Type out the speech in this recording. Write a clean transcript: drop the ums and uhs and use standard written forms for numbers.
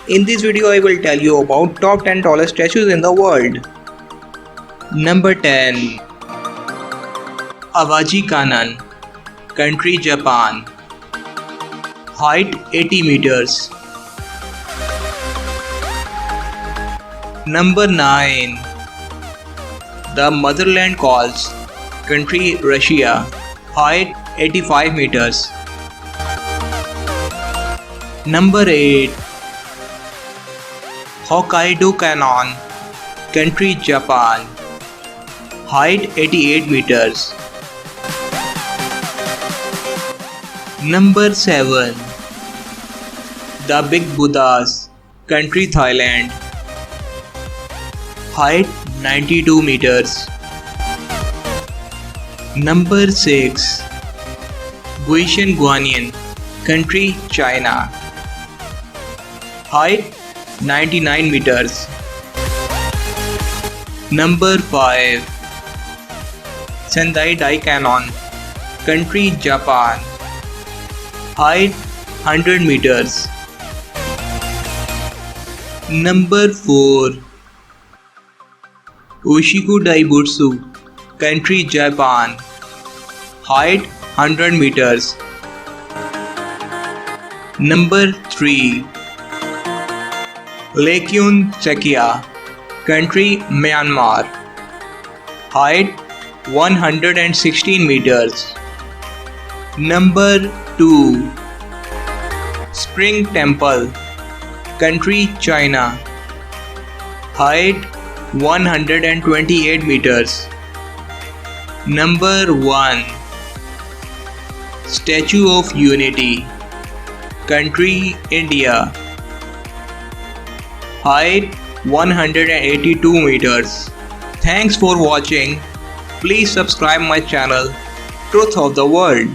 In this video, I will tell you about top 10 tallest statues in the world. Number 10. Awaji Kanan, country Japan. Height 80 meters. Number 9. The Motherland Calls, country Russia. Height 85 meters. Number 8. Hokkaido Canyon, country Japan. Height 88 meters. Number 7. The Big Buddhas, country Thailand. Height 92 meters. Number 6. Guishan Guanyin, country China. Height 99 meters. Number 5. Sendai Dai Canyon, country Japan. Height 100 meters. Number 4. Oshiku Daibutsu, country Japan. Height 100 meters. Number 3. Lekyun Chakia, country Myanmar. Height 116 meters. Number 2. Spring Temple, country China. Height 128 meters. Number 1. Statue of Unity, country India. Height 182 meters. Thanks for watching. Please subscribe my channel, Truth of the World.